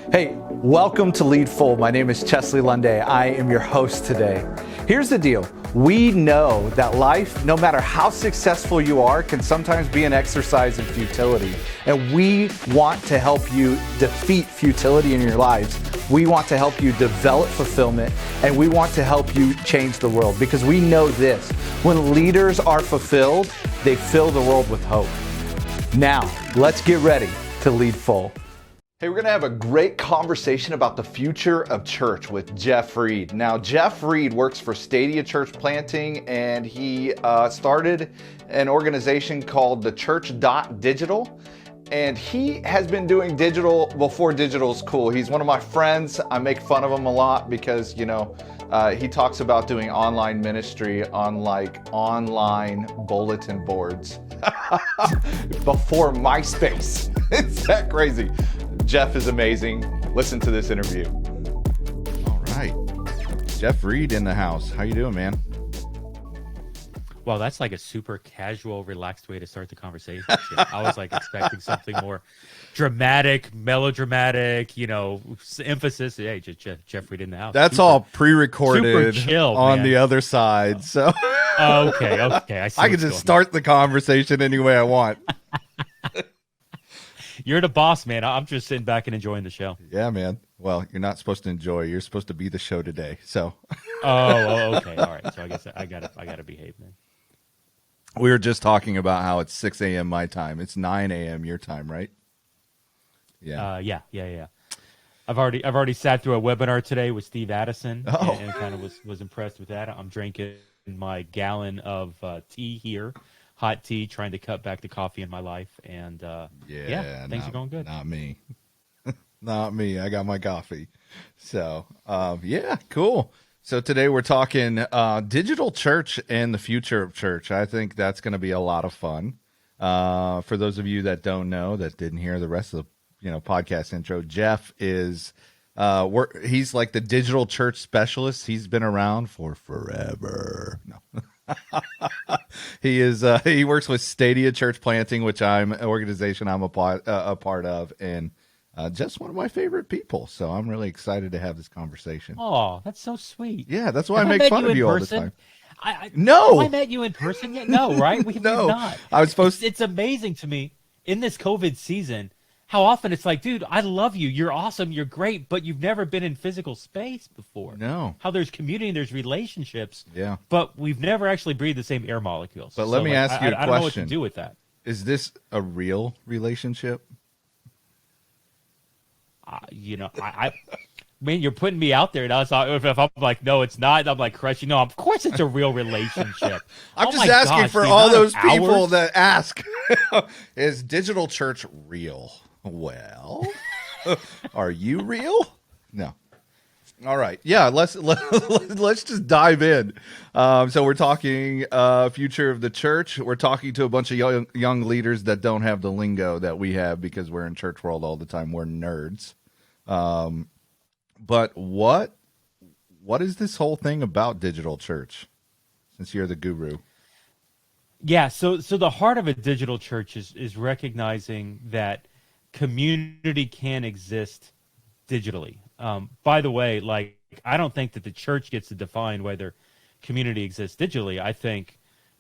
Hey, welcome to Lead Full. My name is Chestly Lunday. I am your host today. Here's the deal. We know that life, no matter how successful you are, can sometimes be an exercise in futility. And we want to help you defeat futility in your lives. We want to help you develop fulfillment, and we want to help you change the world, because we know this: when leaders are fulfilled, they fill the world with hope. Now, let's get ready to Lead Full. Hey, we're going to have a great conversation about the future of church with Jeff Reed. Now, Jeff Reed works for Stadia Church Planting, and he started an organization called the Church.Digital. And he has been doing digital before digital's cool. He's one of my friends. I make fun of him a lot because, he talks about doing online ministry on online bulletin boards before MySpace. It's that crazy. Jeff is amazing. Listen to this interview. All right. Jeff Reed in the house. How you doing, man? Well, that's like a super casual, relaxed way to start the conversation. I was expecting something more dramatic, melodramatic, emphasis. Hey, Jeff Reed in the house. That's super, all pre-recorded super chill, on man. the other side. So okay. I can just start the conversation any way I want. You're the boss, man. I'm just sitting back and enjoying the show. Yeah, man. Well, you're not supposed to enjoy. You're supposed to be the show today. So. Okay. All right. So I guess I gotta behave, man. We were just talking about how it's 6 a.m. my time. It's 9 a.m. your time, right? Yeah. Yeah. I've already sat through a webinar today with Steve Addison, and kind of was impressed with that. I'm drinking my gallon of tea here. Hot tea, trying to cut back the coffee in my life, and things are going good. Not me. Not me. I got my coffee. So, cool. So today we're talking digital church and the future of church. I think that's going to be a lot of fun. For those of you that don't know, that didn't hear the rest of the podcast intro, Jeff is he's like the digital church specialist. He's been around for forever. No. He is. He works with Stadia Church Planting, which I'm an organization I'm a part of, and just one of my favorite people. So I'm really excited to have this conversation. Oh, that's so sweet. Yeah, that's why I make fun of you all the time. No, have I met you in person yet? No, right? We've not. I was supposed. It's amazing to me in this COVID season how often it's like, dude, I love you. You're awesome. You're great. But you've never been in physical space before. No. How there's community, there's relationships. Yeah. But we've never actually breathed the same air molecules. But let me ask you a question. I don't know what to do with that. Is this a real relationship? I mean, you're putting me out there now. So if I'm like, no, it's not, I'm like crushing. No, of course it's a real relationship. I'm just asking for all those people that ask, is digital church real? Well, are you real? No. All right. Yeah, let's just dive in. So we're talking future of the church. We're talking to a bunch of young leaders that don't have the lingo that we have because we're in church world all the time. We're nerds. But what is this whole thing about digital church? Since you're the guru. Yeah, so the heart of a digital church is recognizing that community can exist digitally. By the way, I don't think that the church gets to define whether community exists digitally. I think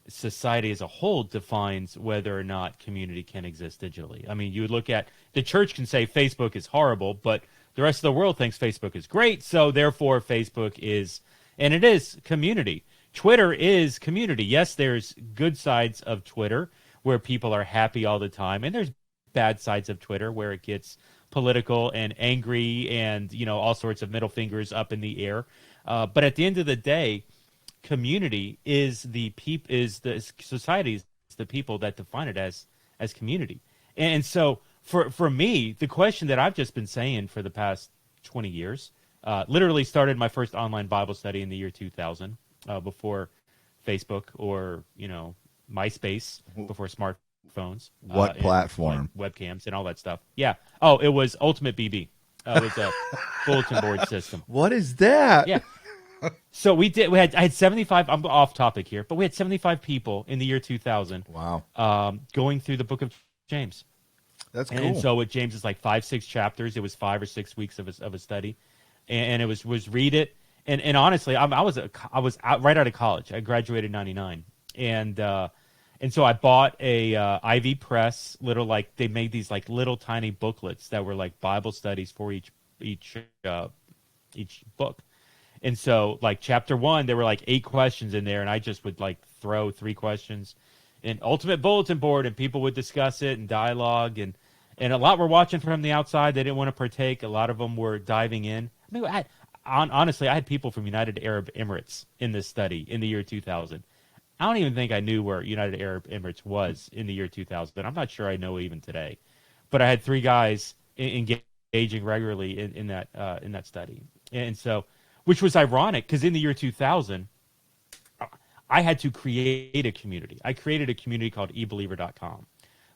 society as a whole defines whether or not community can exist digitally. I mean, you would look at the church can say Facebook is horrible, but the rest of the world thinks Facebook is great, so therefore Facebook is, and it is community. Twitter is community. Yes, there's good sides of Twitter where people are happy all the time, and there's bad sides of Twitter where it gets political and angry and, all sorts of middle fingers up in the air. But at the end of the day, community is the society, is the people that define it as community. And so for me, the question that I've just been saying for the past 20 years, literally started my first online Bible study in the year 2000, before Facebook or, MySpace, before smartphones. What platform? Webcams and all that stuff. Yeah. Oh, it was Ultimate BB. It was a bulletin board system. What is that? Yeah. So I had 75, I'm off topic here, but we had 75 people in the year 2000. Wow. Going through the book of James. That's cool. And so with James, it's like 5-6 chapters. It was 5 or 6 weeks of a study, and it was read it. And honestly, I was out right out of college. I graduated in '99, and so I bought a Ivy Press little, like, they made these like little tiny booklets that were like Bible studies for each book. And so, like, chapter 1, there were like 8 questions in there, and I just would like throw 3 questions in ultimate bulletin board, and people would discuss it and dialogue, and a lot were watching from the outside. They didn't want to partake. A lot of them were diving in. I mean, honestly, I had people from United Arab Emirates in this study in the year 2000. I don't even think I knew where United Arab Emirates was in the year 2000. I'm not sure I know even today. But I had 3 guys engaging regularly in that study. And so, which was ironic, because in the year 2000, I had to create a community. I created a community called ebeliever.com,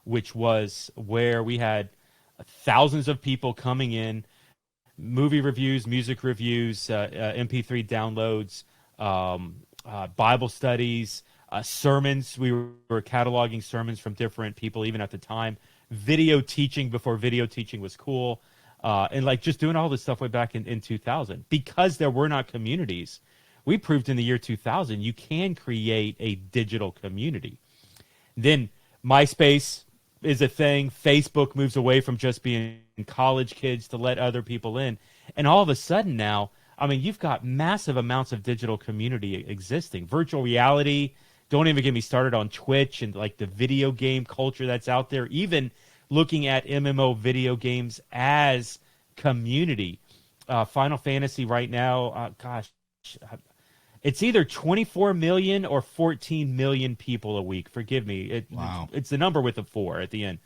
which was where we had thousands of people coming in, movie reviews, music reviews, MP3 downloads, Bible studies, sermons. We were cataloging sermons from different people, even at the time. Video teaching before video teaching was cool. And like just doing all this stuff way back in 2000. Because there were not communities, we proved in the year 2000 you can create a digital community. Then MySpace is a thing. Facebook moves away from just being college kids to let other people in. And all of a sudden now, I mean, you've got massive amounts of digital community existing. Virtual reality, don't even get me started on Twitch and like the video game culture that's out there. Even looking at MMO video games as community. Final Fantasy right now, it's either 24 million or 14 million people a week. Forgive me. Wow. It's the number with a 4 at the end.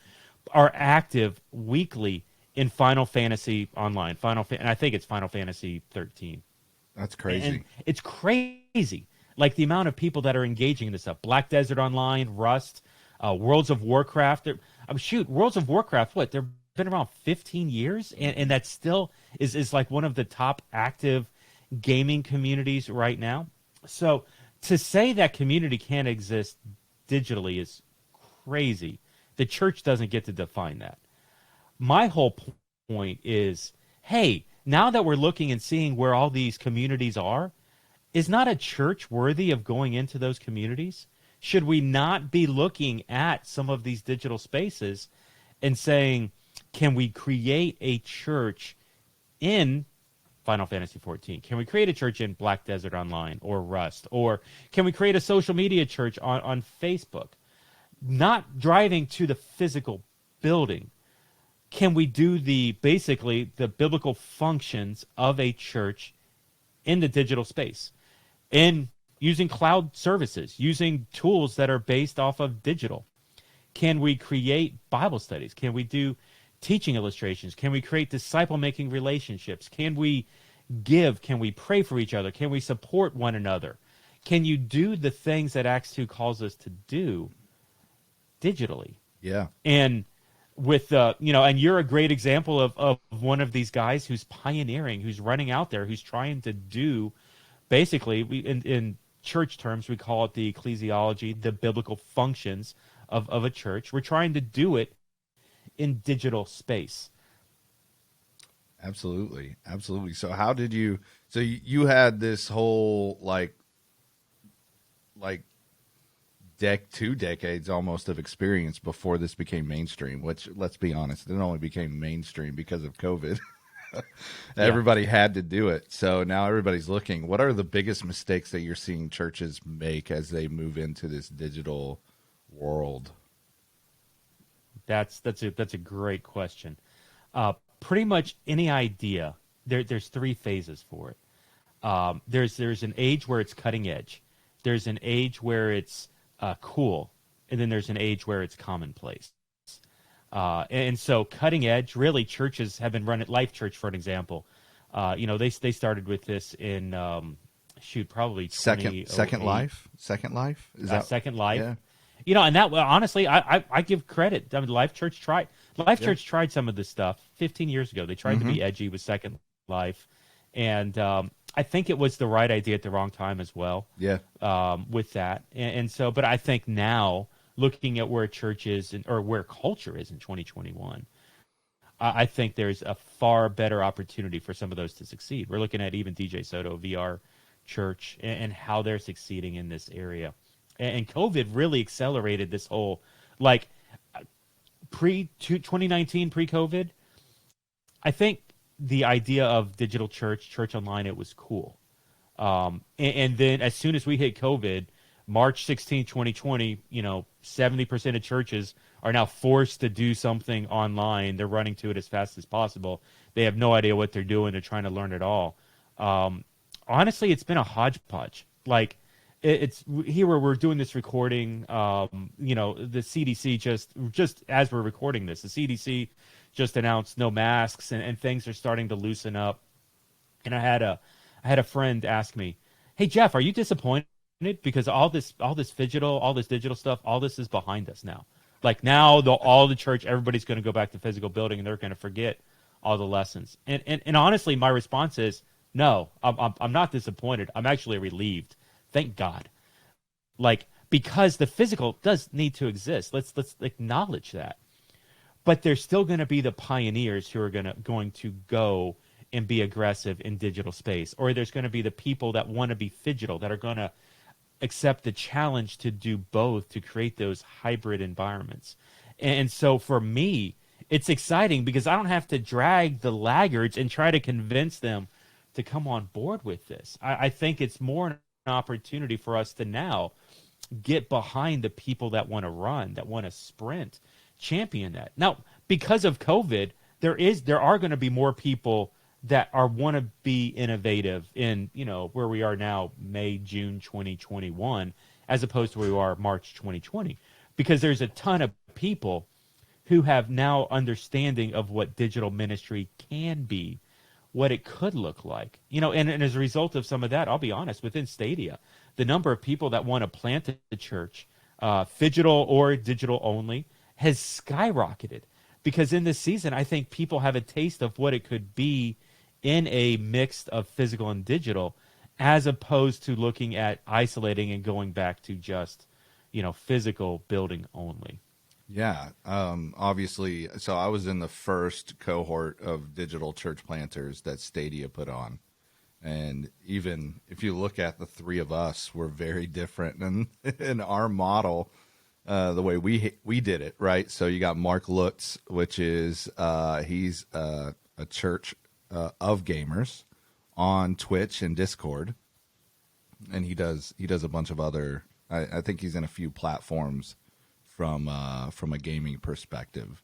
Are active weekly in Final Fantasy Online. And I think it's Final Fantasy 13. That's crazy. And it's crazy. Like the amount of people that are engaging in this stuff. Black Desert Online, Rust, Worlds of Warcraft. Worlds of Warcraft, what? They've been around 15 years? And that still is like one of the top active gaming communities right now. So to say that community can't exist digitally is crazy. The church doesn't get to define that. My whole point is, hey, now that we're looking and seeing where all these communities are, is not a church worthy of going into those communities? Should we not be looking at some of these digital spaces and saying, can we create a church in Final Fantasy 14? Can we create a church in Black Desert Online or Rust? Or can we create a social media church on Facebook? Not driving to the physical building. Can we do basically the biblical functions of a church in the digital space? And using cloud services, using tools that are based off of digital. Can we create Bible studies? Can we do teaching illustrations? Can we create disciple-making relationships? Can we give? Can we pray for each other? Can we support one another? Can you do the things that Acts 2 calls us to do digitally? Yeah. And with, and you're a great example of one of these guys who's pioneering, who's running out there, who's trying to do, basically, in church terms, we call it the ecclesiology, the biblical functions of a church. We're trying to do it in digital space. Absolutely. Absolutely. So how did you, so you had this whole like 2 decades almost of experience before this became mainstream, which, let's be honest, it only became mainstream because of COVID. Everybody had to do it. So now everybody's looking. What are the biggest mistakes that you're seeing churches make as they move into this digital world? That's a great question. Pretty much any idea, there's 3 phases for it. There's an age where it's cutting edge. There's an age where it's cool, and then there's an age where it's commonplace. And so cutting edge, really, churches have been running. Life Church, for an example, they started with this in probably Second Life. Is that Second Life? Yeah. And that, honestly, I give credit. I mean, Life Church Church tried some of this stuff 15 years ago. They tried to be edgy with Second Life, and I think it was the right idea at the wrong time as well. Yeah. With that, and so, but I think now looking at where a church is or where culture is in 2021, I think there's a far better opportunity for some of those to succeed. We're looking at even DJ Soto, VR Church, and how they're succeeding in this area. And COVID really accelerated this whole, like, pre-2019, pre-COVID, I think the idea of digital church online, it was cool. And then as soon as we hit COVID, March 16, 2020, 70% of churches are now forced to do something online. They're running to it as fast as possible. They have no idea what they're doing. They're trying to learn it all. Honestly, it's been a hodgepodge. Like, it's here where we're doing this recording. The CDC just as we're recording this, the CDC just announced no masks, and things are starting to loosen up. And I had a friend ask me, "Hey Jeff, are you disappointed because all this Phygital, all this digital stuff, all this is behind us now? Like now, all the church, everybody's going to go back to physical building, and they're going to forget all the lessons." And honestly, my response is no. I'm not disappointed. I'm actually relieved. Thank God. Like, because the physical does need to exist. Let's acknowledge that. But there's still going to be the pioneers who are going to go and be aggressive in digital space, or there's going to be the people that want to be phygital, that are going to accept the challenge to do both, to create those hybrid environments. And so for me, it's exciting because I don't have to drag the laggards and try to convince them to come on board with this. I think it's more an opportunity for us to now get behind the people that want to run, that want to sprint, champion that. Now, because of COVID, there are going to be more people that want to be innovative in, where we are now, May, June 2021, as opposed to where we are March 2020, because there's a ton of people who have now understanding of what digital ministry can be, what it could look like, and as a result of some of that, I'll be honest, within Stadia, the number of people that want to plant a church, phygital or digital only, has skyrocketed, because in this season, I think people have a taste of what it could be in a mix of physical and digital, as opposed to looking at isolating and going back to just, physical building only. Yeah, obviously. So I was in the first cohort of digital church planters that Stadia put on. And even if you look at the three of us, we're very different in our model, the way we did it, right? So you got Mark Lutz, which is he's a church of gamers on Twitch and Discord, and he does a bunch of other. I think he's in a few platforms from a gaming perspective.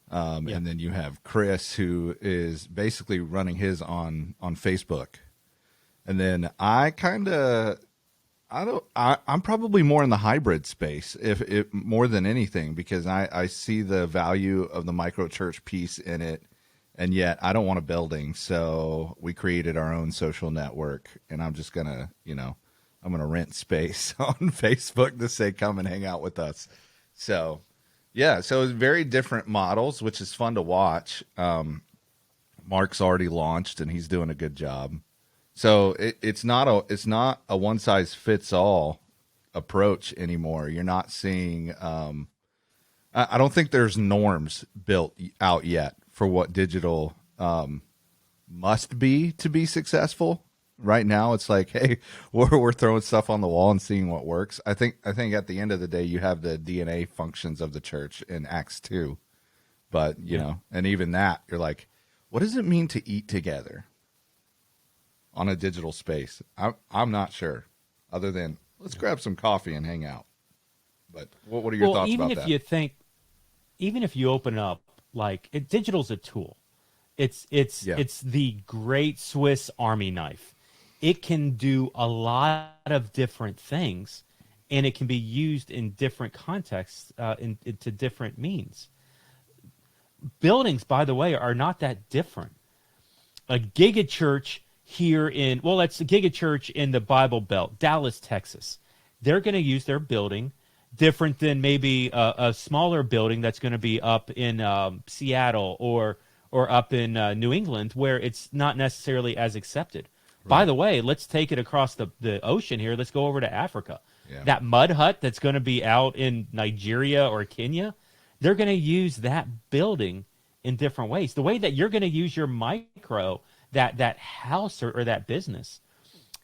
And then you have Chris, who is basically running his on Facebook. And then I'm probably more in the hybrid space, if more than anything, because I see the value of the micro church piece in it, and yet I don't want a building, so we created our own social network, and I'm just gonna, I'm gonna rent space on Facebook to say, come and hang out with us. So, yeah, so it's very different models, which is fun to watch. Mark's already launched, and he's doing a good job. So it's not a one size fits all approach anymore. You're not seeing. I don't think there's norms built out yet for what digital must be to be successful. Right now, it's like, hey, we're throwing stuff on the wall and seeing what works. I think at the end of the day, you have the DNA functions of the church in Acts 2, but and even that, you're like, what does it mean to eat together on a digital space? I'm not sure, other than let's grab some coffee and hang out. But what are your thoughts about that? Even if you open up, like, digital's a tool. It's the great Swiss Army knife. It can do a lot of different things, and it can be used in different contexts, into different means. Buildings, by the way, are not that different. A gigachurch that's a gigachurch in the Bible Belt, Dallas, Texas. They're going to use their building different than maybe a smaller building that's going to be up in Seattle or up in New England, where it's not necessarily as accepted. Right. By the way, let's take it across the ocean here. Let's go over to Africa. Yeah. That mud hut that's going to be out in Nigeria or Kenya, they're going to use that building in different ways. The way that you're going to use your micro, that house or that business,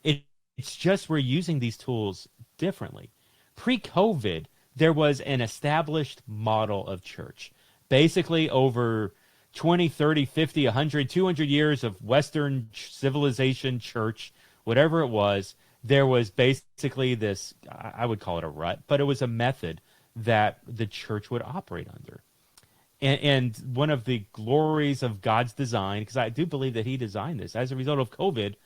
it's just we're using these tools differently. Pre-COVID, there was an established model of church. Basically, over 20, 30, 50, 100, 200 years of Western civilization church, whatever it was, there was basically this, I would call it a rut, but it was a method that the church would operate under. And one of the glories of God's design, because I do believe that he designed this, as a result of COVID,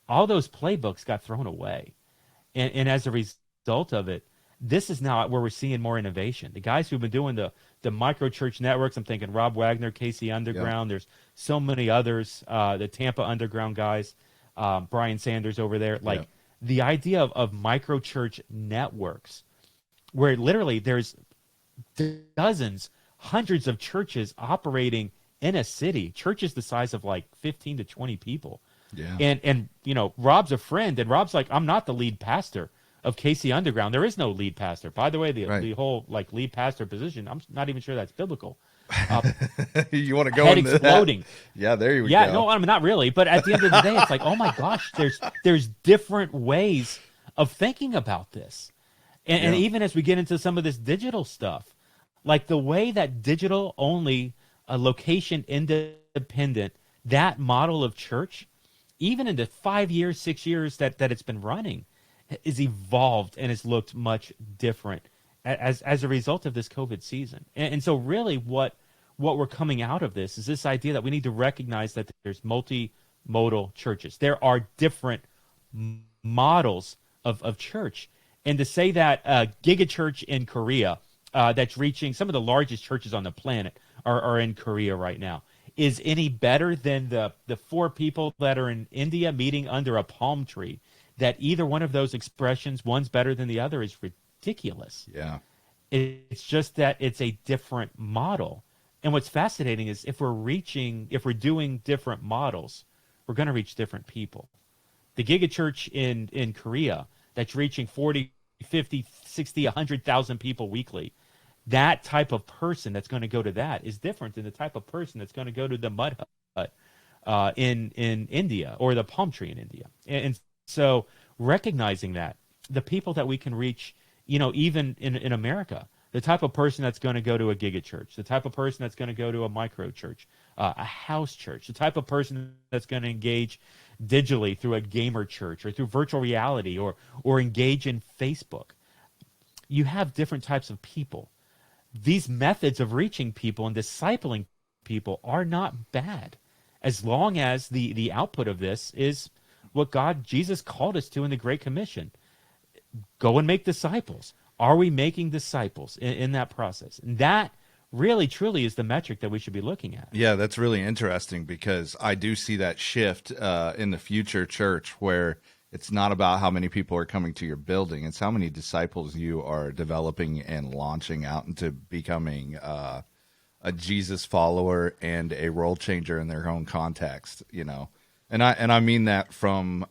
all those playbooks got thrown away. And as a result of it, this is now where we're seeing more innovation. The guys who've been doing the micro church networks, I'm thinking Rob Wagner, Casey Underground, there's so many others, the Tampa Underground guys, Brian Sanders over there. Like the idea of micro church networks, where literally there's dozens, hundreds of churches operating in a city, churches the size of like 15 to 20 people. Yeah. And you know, Rob's a friend, and Rob's like, I'm not the lead pastor of KC Underground. There is no lead pastor. By the way, the whole like lead pastor position, I'm not even sure that's biblical. You want to go head into exploding. That? Yeah, there you go. Yeah, no, I mean, not really. But at the end of the day, it's like, oh my gosh, there's different ways of thinking about this. And even as we get into some of this digital stuff, like the way that digital only, location independent, that model of church, even in the 5 years, 6 years that it's been running, is evolved and has looked much different as a result of this COVID season. And so really what we're coming out of this is this idea that we need to recognize that there's multimodal churches. There are different models of church. And to say that Giga Church in Korea, that's reaching some of the largest churches on the planet are in Korea right now, is any better than the 4 people that are in India meeting under a palm tree, that either one of those expressions, one's better than the other, is ridiculous. Yeah. It's just that it's a different model. And what's fascinating is if we're doing different models, we're going to reach different people. The Giga Church in Korea that's reaching 40, 50, 60, 100,000 people weekly, that type of person that's going to go to that is different than the type of person that's going to go to the mud hut in India or the palm tree in India. And so recognizing that, the people that we can reach, you know, even in America, the type of person that's going to go to a Giga Church, the type of person that's going to go to a micro church, a house church, the type of person that's going to engage digitally through a gamer church or through virtual reality or engage in Facebook. You have different types of people. These methods of reaching people and discipling people are not bad, as long as the output of this is what Jesus called us to in the Great Commission. Go and make disciples. Are we making disciples in that process? And that really, truly is the metric that we should be looking at. Yeah, that's really interesting, because I do see that shift in the future church, where it's not about how many people are coming to your building. It's how many disciples you are developing and launching out into becoming a Jesus follower and a role changer in their own context, you know. And I mean that from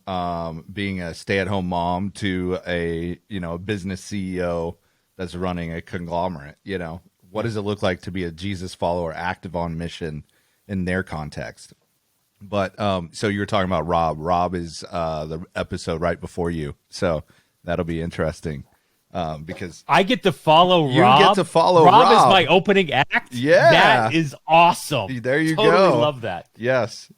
being a stay-at-home mom to a business CEO that's running a conglomerate. You know, what does it look like to be a Jesus follower, active on mission in their context? But so you were talking about Rob. Rob is the episode right before you, so that'll be interesting because I get to follow Rob. You get to follow Rob. Rob is my opening act. Yeah, that is awesome. There you totally go. Love that. Yes.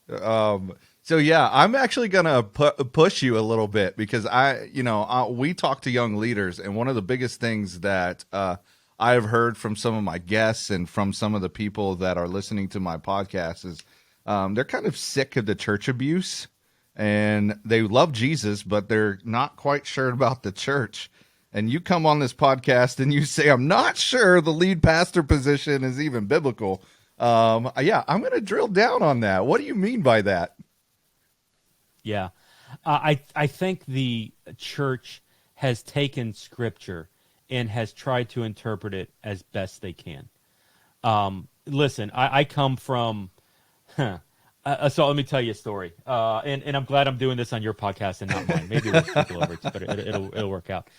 So yeah, I'm actually gonna push you a little bit, because we talk to young leaders, and one of the biggest things that I've heard from some of my guests and from some of the people that are listening to my podcast is they're kind of sick of the church abuse, and they love Jesus, but they're not quite sure about the church. And you come on this podcast and you say, I'm not sure the lead pastor position is even biblical. Yeah, I'm going to drill down on that. What do you mean by that? Yeah. I think the church has taken Scripture and has tried to interpret it as best they can. Listen, I come from So let me tell you a story, and I'm glad I'm doing this on your podcast and not mine. Maybe we'll people over, but it'll work out.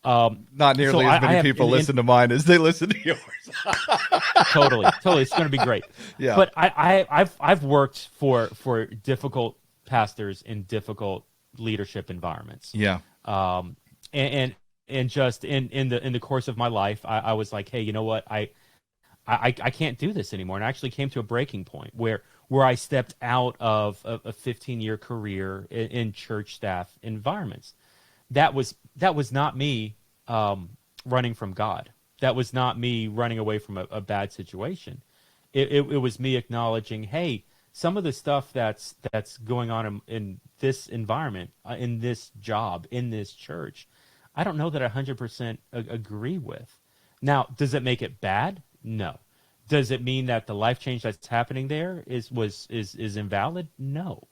Not nearly as many people listen to mine as they listen to yours. Totally, it's going to be great. Yeah. But I've worked for difficult pastors in difficult leadership environments. Yeah. And just in the course of my life, I was like, hey, you know what, I can't do this anymore, and I actually came to a breaking point where I stepped out of a 15-year career in church staff environments. That was not me running from God. That was not me running away from a bad situation. It was me acknowledging, hey, some of the stuff that's going on in this environment, in this job, in this church, I don't know that I 100% agree with. Now, does it make it bad? No. Does it mean that the life change that's happening there is invalid? No.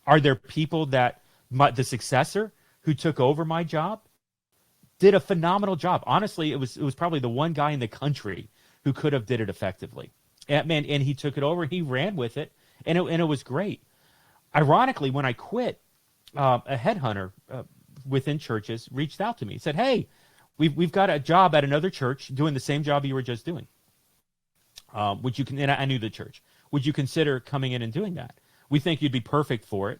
Are there people that the successor who took over my job did a phenomenal job? Honestly, it was probably the one guy in the country who could have did it effectively. And he took it over. He ran with it, and it was great. Ironically, when I quit, a headhunter within churches reached out to me. He said, "Hey, we've got a job at another church doing the same job you were just doing. Would you?" And I knew the church. Would you consider coming in and doing that? We think you'd be perfect for it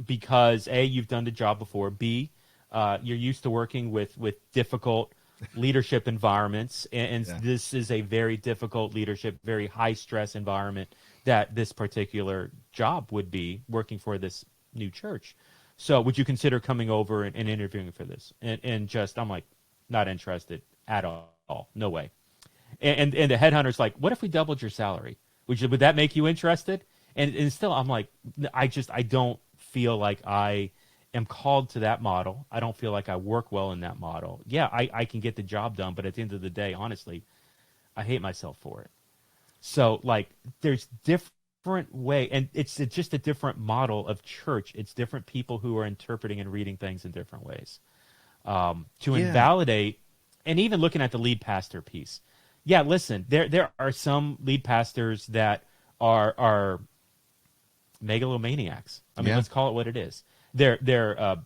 because A, you've done the job before. B, you're used to working with difficult leadership environments, and this is a very difficult leadership, very high stress environment that this particular job would be working for this new church. So would you consider coming over and interviewing for this? And just, I'm like, not interested at all. No way. And the headhunter's like, what if we doubled your salary? Would that make you interested? And still, I'm like, I don't feel like I am called to that model. I don't feel like I work well in that model. Yeah, I can get the job done, but at the end of the day, honestly, I hate myself for it. So, like, there's different way, and it's just a different model of church. It's different people who are interpreting and reading things in different ways. To invalidate, and even looking at the lead pastor piece. Yeah, listen, there are some lead pastors that are megalomaniacs. I mean, let's call it what it is. They're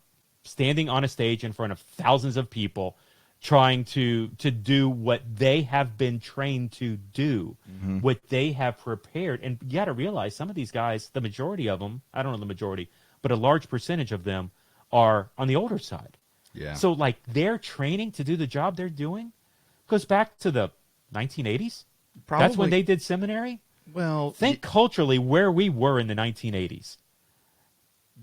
standing on a stage in front of thousands of people, trying to do what they have been trained to do, what they have prepared. And you got to realize some of these guys, the majority of them, I don't know the majority, but a large percentage of them are on the older side. Yeah. So, like, their training to do the job they're doing goes back to the 1980s. Probably. That's when they did seminary. Well, think culturally where we were in the 1980s.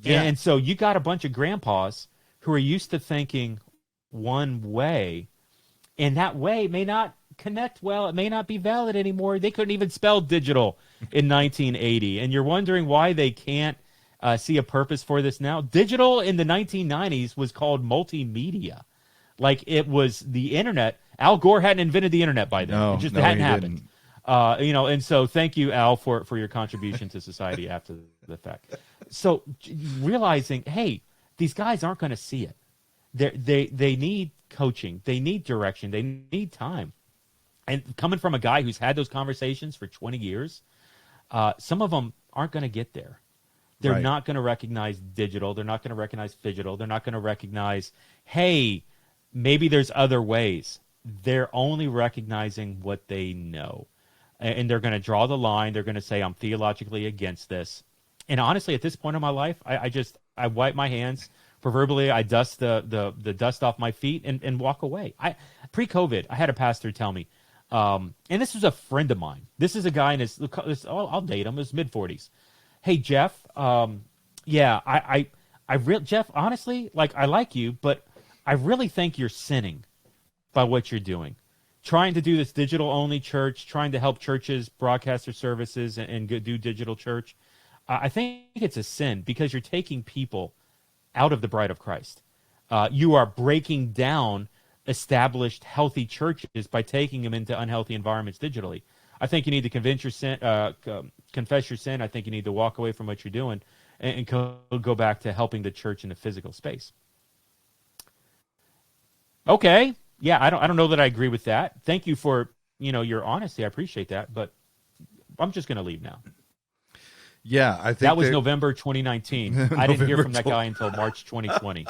Yeah. And so you got a bunch of grandpas who are used to thinking one way, and that way may not connect well. It may not be valid anymore. They couldn't even spell digital in 1980, and you're wondering why they can't see a purpose for this now. Digital in the 1990s was called multimedia. Like, it was the internet. Al Gore hadn't invented the internet by then. It just hadn't happened. And so thank you, Al, for your contribution to society after the fact. So realizing, hey, these guys aren't going to see it. They need coaching. They need direction. They need time. And coming from a guy who's had those conversations for 20 years, some of them aren't going to get there. They're not going to recognize digital. They're not going to recognize Phygital. They're not going to recognize, hey, maybe there's other ways. They're only recognizing what they know. And they're going to draw the line. They're going to say, I'm theologically against this. And honestly, at this point in my life, I wipe my hands. Proverbially, I dust the dust off my feet and walk away. Pre-COVID, I had a pastor tell me, and this was a friend of mine. This is a guy in his, I'll date him, his mid-40s. Hey, Jeff, Jeff, honestly, like, I like you, but I really think you're sinning by what you're doing. Trying to do this digital-only church, trying to help churches broadcast their services and do digital church. I think it's a sin because you're taking people out of the bride of Christ. You are breaking down established, healthy churches by taking them into unhealthy environments digitally. I think you need to confess your sin. I think you need to walk away from what you're doing and go back to helping the church in the physical space. Okay. Yeah, I don't know that I agree with that. Thank you for, your honesty. I appreciate that, but I'm just going to leave now. Yeah, I think That was November 2019. I didn't hear from that guy until March 2020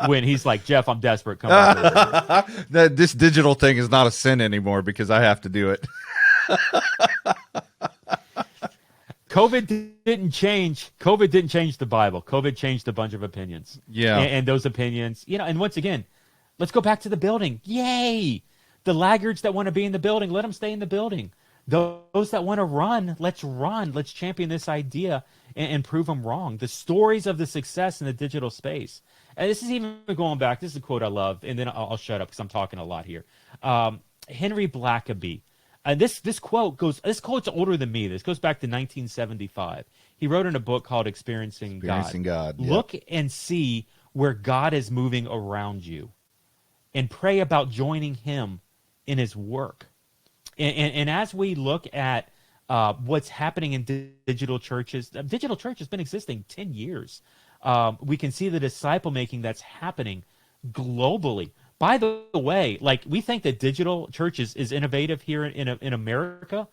when he's like, Jeff, I'm desperate. Come back over. This digital thing is not a sin anymore because I have to do it. COVID didn't change. COVID didn't change the Bible. COVID changed a bunch of opinions. Yeah. And those opinions, and once again, let's go back to the building. Yay. The laggards that want to be in the building, let them stay in the building. Those that want to run. Let's champion this idea and prove them wrong. The stories of the success in the digital space. And this is even going back. This is a quote I love, and then I'll shut up because I'm talking a lot here. Henry Blackaby. This quote's older than me. This goes back to 1975. He wrote in a book called Experiencing God. Yeah. Look and see where God is moving around you, and pray about joining Him in His work. And as we look at what's happening in digital churches, digital church has been existing 10 years. We can see the disciple making that's happening globally. By the way, like we think that digital church is innovative here in America.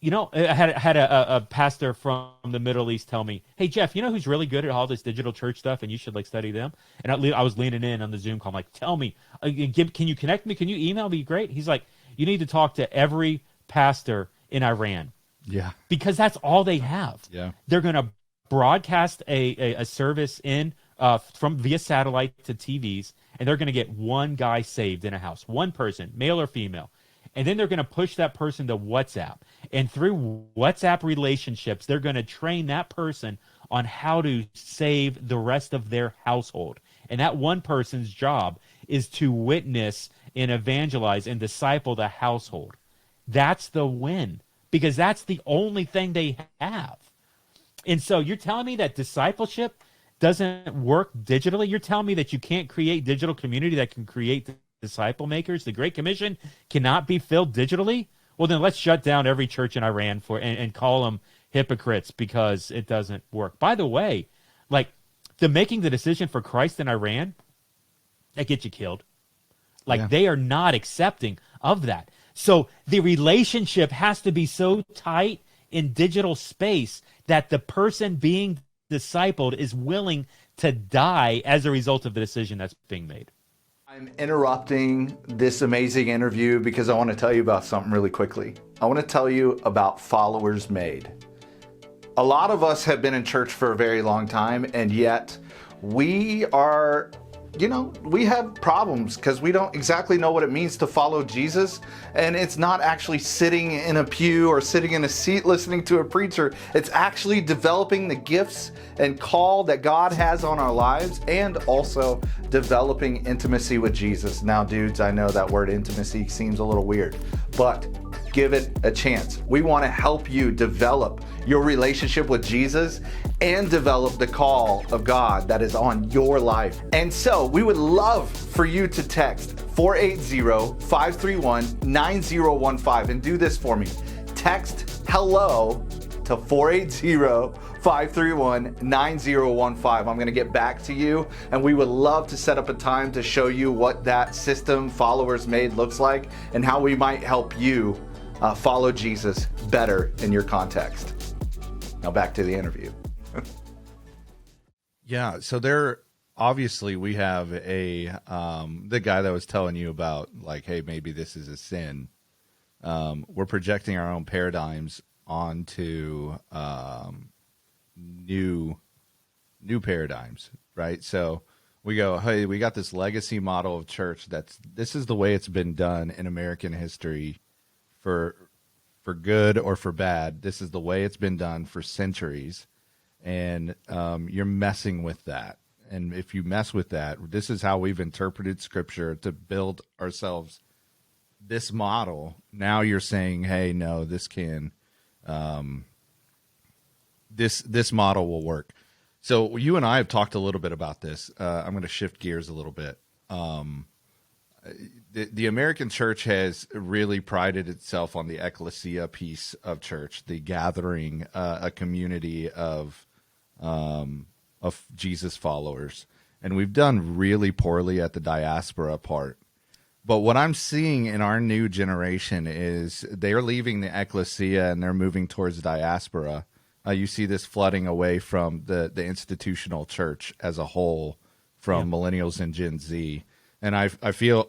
I had a pastor from the Middle East tell me, "Hey Jeff, you know who's really good at all this digital church stuff, and you should study them." And I was leaning in on the Zoom call, I'm like, "Tell me, can you connect me? Can you email me? Great." He's like, "You need to talk to every pastor in Iran." Yeah. Because that's all they have. Yeah. They're going to broadcast a service in from via satellite to TVs, and they're going to get one guy saved in a house, one person, male or female. And then they're going to push that person to WhatsApp. And through WhatsApp relationships, they're going to train that person on how to save the rest of their household. And that one person's job is to witness and evangelize and disciple the household. That's the win, because that's the only thing they have. And so you're telling me that discipleship doesn't work digitally? You're telling me that you can't create digital community that can create disciple makers? The Great Commission cannot be filled digitally? Well, then let's shut down every church in Iran and call them hypocrites because it doesn't work. By the way, making the decision for Christ in Iran, that gets you killed. They are not accepting of that. So the relationship has to be so tight in digital space that the person being discipled is willing to die as a result of the decision that's being made. I'm interrupting this amazing interview because I want to tell you about something really quickly. I want to tell you about Followers Made. A lot of us have been in church for a very long time, and yet we have problems because we don't exactly know what it means to follow Jesus. And it's not actually sitting in a pew or sitting in a seat listening to a preacher. It's actually developing the gifts and call that God has on our lives, and also developing intimacy with Jesus. Now, dudes, I know that word intimacy seems a little weird, but give it a chance. We want to help you develop your relationship with Jesus and develop the call of God that is on your life. And so we would love for you to text 480-531-9015 and do this for me. Text hello to 480-531-9015. I'm going to get back to you, and we would love to set up a time to show you what that system Followers Made looks like and how we might help you follow Jesus better in your context. Now back to the interview. Yeah, so obviously we have the guy that was telling you about, hey, maybe this is a sin. We're projecting our own paradigms onto new paradigms, right? So we go, hey, we got this legacy model of church this is the way it's been done in American history for good or for bad. This is the way it's been done for centuries, and you're messing with that. And if you mess with that, this is how we've interpreted Scripture to build ourselves this model. Now you're saying, hey, no, this can, this model will work. So you and I have talked a little bit about this. I'm going to shift gears a little bit. The American church has really prided itself on the ecclesia piece of church, the gathering, a community of Jesus followers. And we've done really poorly at the diaspora part. But what I'm seeing in our new generation is they're leaving the ecclesia and they're moving towards diaspora. You see this flooding away from the institutional church as a whole, from millennials and Gen Z. And I feel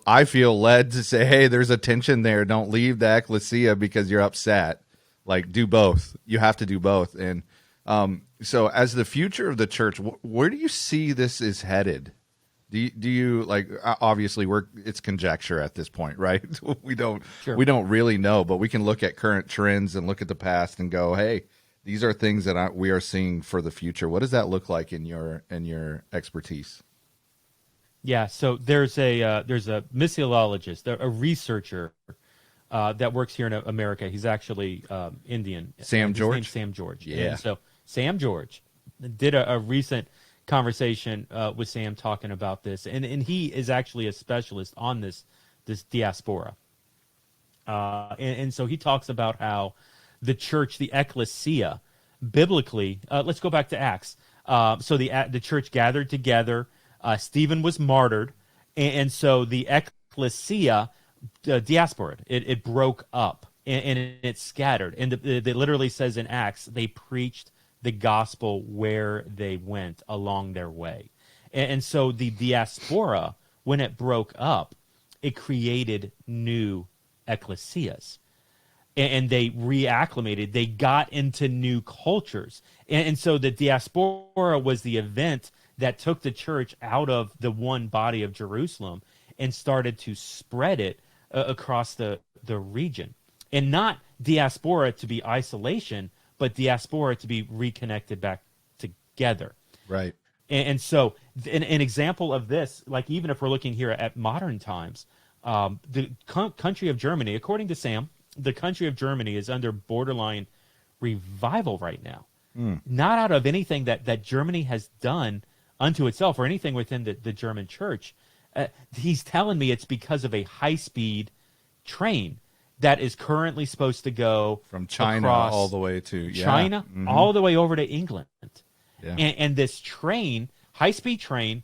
led to say, hey, there's a tension there. Don't leave the ecclesia because you're upset. Like, do both. You have to do both. And so as the future of the church, where do you see this is headed? Do you like, obviously it's conjecture at this point, right? we don't really know, but we can look at current trends and look at the past and go, hey, these are things that we are seeing for the future. What does that look like in your expertise? Yeah, so there's a missiologist, a researcher that works here in America. He's actually Indian. Sam His George? name's Sam George. Yeah. And so Sam George did a recent conversation with Sam talking about this, and he is actually a specialist on this diaspora. And so he talks about how the church, the ecclesia, biblically, let's go back to Acts. So the church gathered together. Stephen was martyred, and so the ecclesia, diaspora, it broke up and it scattered. And it literally says in Acts, they preached the gospel where they went along their way. And so the diaspora, when it broke up, it created new ecclesias. And they reacclimated. They got into new cultures. And so the diaspora was the event that took the church out of the one body of Jerusalem and started to spread it across the region. And not diaspora to be isolation, but diaspora to be reconnected back together. Right. And so an example of this, like even if we're looking here at modern times, the country of Germany, according to Sam, the country of Germany is under borderline revival right now. Not out of anything that Germany has done unto itself or anything within the German church. He's telling me it's because of a high-speed train that is currently supposed to go from China all the way to China, all the way over to England. Yeah. And this train, high-speed train,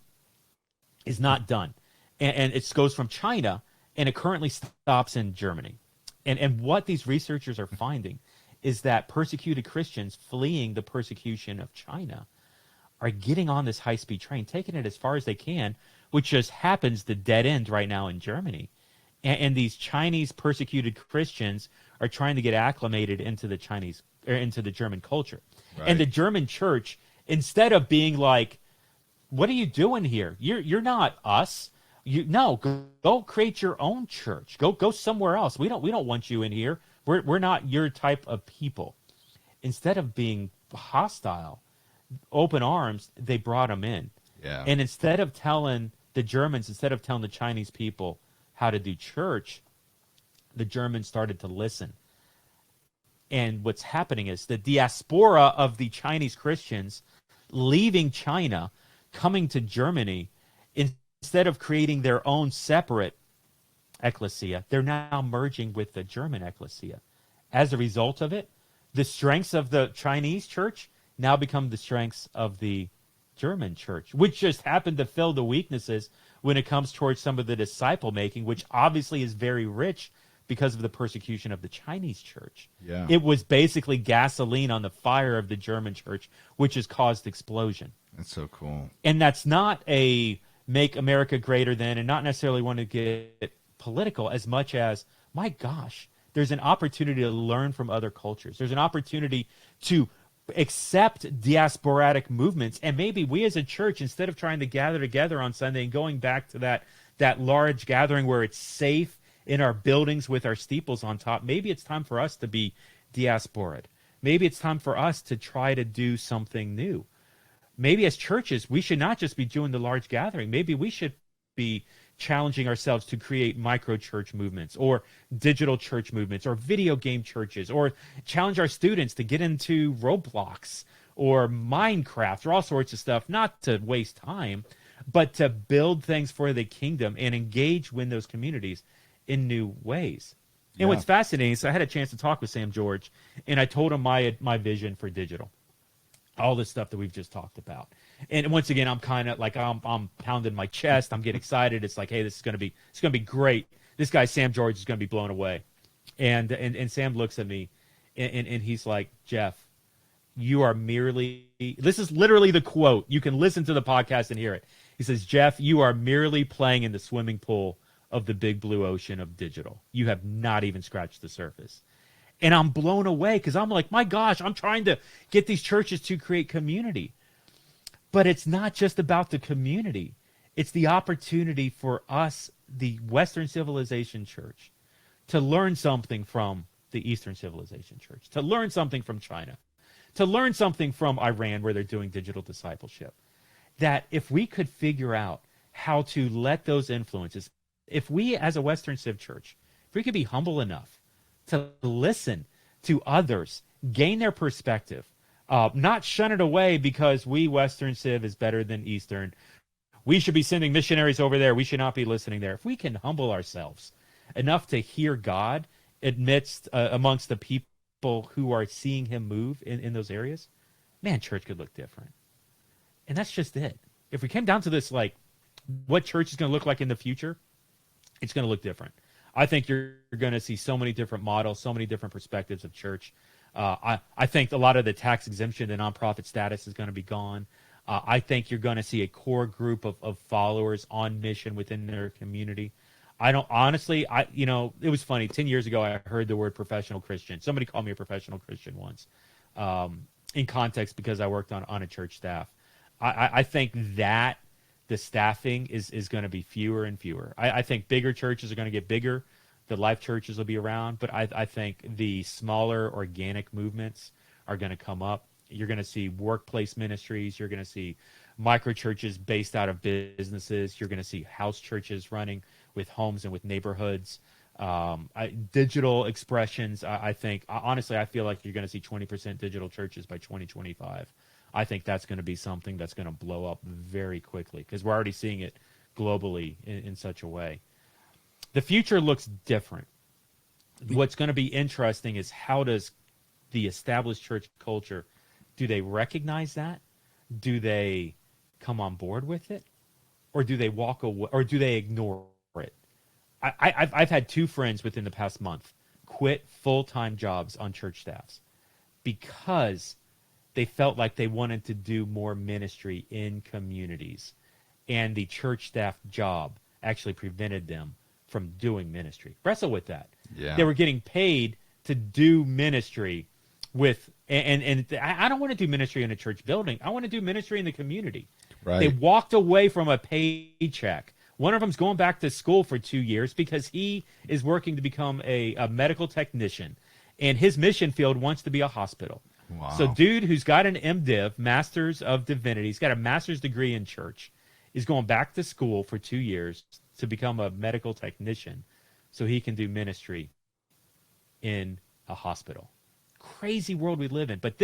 is not done. And it goes from China, and it currently stops in Germany. And what these researchers are finding is that persecuted Christians fleeing the persecution of China are getting on this high-speed train, taking it as far as they can, which just happens to dead end right now in Germany. And these Chinese persecuted Christians are trying to get acclimated into the German culture. Right. And the German church, instead of being like, what are you doing here? You're not us. Go create your own church. Go somewhere else. We don't want you in here. We're not your type of people. Instead of being hostile, open arms, they brought them in. Yeah. And instead of telling the Chinese people how to do church, the Germans started to listen. And what's happening is the diaspora of the Chinese Christians leaving China, coming to Germany, instead of creating their own separate ecclesia, they're now merging with the German ecclesia. As a result of it, the strengths of the Chinese church now become the strengths of the German church, which just happened to fill the weaknesses when it comes towards some of the disciple making, which obviously is very rich because of the persecution of the Chinese church. Yeah. It was basically gasoline on the fire of the German church, which has caused explosion. That's so cool. And that's not a make America greater than, and not necessarily want to get political as much as, my gosh, there's an opportunity to learn from other cultures. There's an opportunity to accept diasporatic movements. And maybe we as a church, instead of trying to gather together on Sunday and going back to that large gathering where it's safe in our buildings with our steeples on top, maybe it's time for us to be diasporad. Maybe it's time for us to try to do something new. Maybe as churches, we should not just be doing the large gathering. Maybe we should be challenging ourselves to create micro church movements or digital church movements or video game churches, or challenge our students to get into Roblox or Minecraft or all sorts of stuff, not to waste time, but to build things for the kingdom and engage with those communities in new ways. And what's fascinating, so I had a chance to talk with Sam George, and I told him my vision for digital, all this stuff that we've just talked about. And once again, I'm kind of like, I'm pounding my chest. I'm getting excited. It's like, hey, it's going to be great this guy Sam George is going to be blown away. And Sam looks at me, and he's like, Jeff, you are merely, this is literally the quote. You can listen to the podcast and hear it. He says, Jeff, you are merely playing in the swimming pool of the big blue ocean of digital. You have not even scratched the surface. And I'm blown away because I'm like, my gosh, I'm trying to get these churches to create community. But it's not just about the community. It's the opportunity for us, the Western Civilization Church, to learn something from the Eastern Civilization Church, to learn something from China, to learn something from Iran where they're doing digital discipleship. That if we could figure out how to let those influences, if we as a Western Civ Church, if we could be humble enough to listen to others, gain their perspective, not shun it away because we Western Civ is better than Eastern. We should be sending missionaries over there. We should not be listening there. If we can humble ourselves enough to hear God amongst the people who are seeing him move in those areas, man, church could look different. And that's just it. If we came down to this, like, what church is going to look like in the future, it's going to look different. I think you're going to see so many different models, so many different perspectives of church. I think a lot of the tax exemption, the nonprofit status is going to be gone. I think you're going to see a core group of followers on mission within their community. I don't honestly, it was funny. 10 years ago, I heard the word professional Christian. Somebody called me a professional Christian once in context because I worked on a church staff. I think that the staffing is going to be fewer and fewer. I think bigger churches are going to get bigger. The life churches will be around. But I think the smaller organic movements are going to come up. You're going to see workplace ministries. You're going to see micro churches based out of businesses. You're going to see house churches running with homes and with neighborhoods. Digital expressions. I think, honestly, I feel like you're going to see 20% digital churches by 2025. I think that's going to be something that's going to blow up very quickly because we're already seeing it globally in such a way. The future looks different. What's going to be interesting is how does the established church culture, do they recognize that? Do they come on board with it? Or do they walk away? Or do they ignore it? I've had two friends within the past month quit full-time jobs on church staffs because they felt like they wanted to do more ministry in communities. And the church staff job actually prevented them from doing ministry. Wrestle with that. Yeah. They were getting paid to do ministry with, and I don't want to do ministry in a church building. I want to do ministry in the community. Right. They walked away from a paycheck. One of them's going back to school for 2 years because he is working to become a medical technician. And his mission field wants to be a hospital. Wow. So dude who's got an MDiv, Master's of Divinity, he's got a master's degree in church, is going back to school for 2 years to become a medical technician so he can do ministry in a hospital. Crazy world we live in. But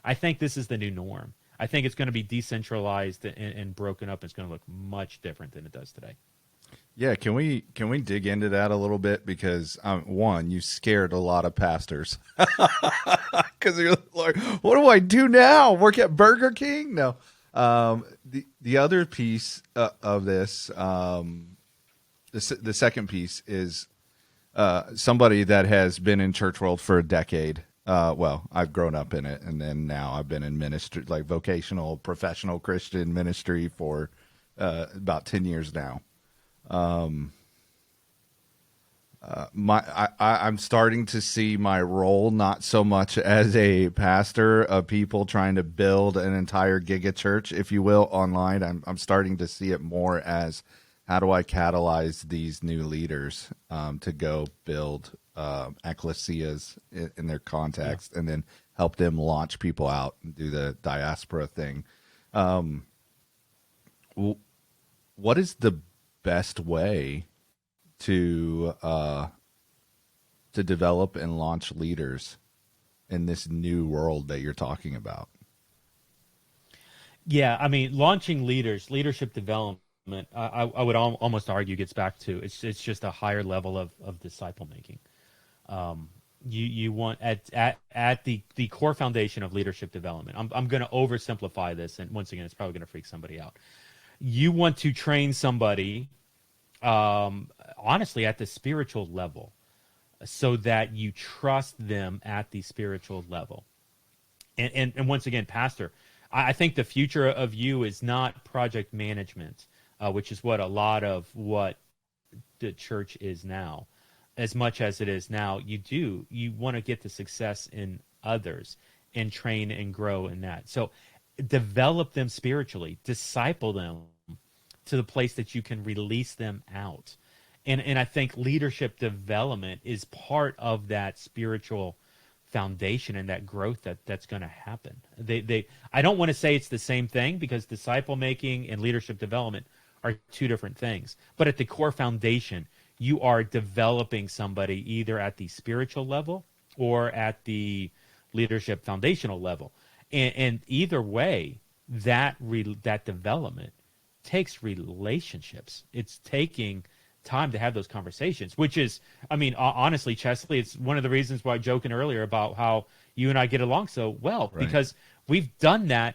I think this is the new norm. I think it's going to be decentralized and broken up. It's going to look much different than it does today. Yeah, can we dig into that a little bit? Because one, you scared a lot of pastors because you're like, what do I do now? Work at Burger King? No. The other piece of this, the second piece is somebody that has been in church world for a decade. Well, I've grown up in it, and then now I've been in ministry, like vocational, professional Christian ministry for about 10 years now. I'm starting to see my role not so much as a pastor of people trying to build an entire giga church, if you will, online. I'm starting to see it more as how do I catalyze these new leaders to go build ecclesias in their context, and then help them launch people out and do the diaspora thing. What is the best way to develop and launch leaders in this new world that you're talking about? Yeah, I mean, launching leadership development, I would almost argue gets back to it's just a higher level of disciple making. You want at the core foundation of leadership development. I'm going to oversimplify this, and once again, it's probably going to freak somebody out. You want to train somebody on honestly at the spiritual level, so that you trust them at the spiritual level. And once again, Pastor, I think the future of you is not project management, which is what a lot of what the church is now. As much as it is now, you want to get the success in others and train and grow in that. So develop them spiritually, disciple them to the place that you can release them out. And I think leadership development is part of that spiritual foundation and that growth that's going to happen. I don't want to say it's the same thing, because disciple making and leadership development are two different things. But at the core foundation, you are developing somebody either at the spiritual level or at the leadership foundational level. And either way, that development takes relationships. It's taking time to have those conversations, which is, I mean, honestly, Chesley, it's one of the reasons why I was joking earlier about how you and I get along so well, Right. because we've done that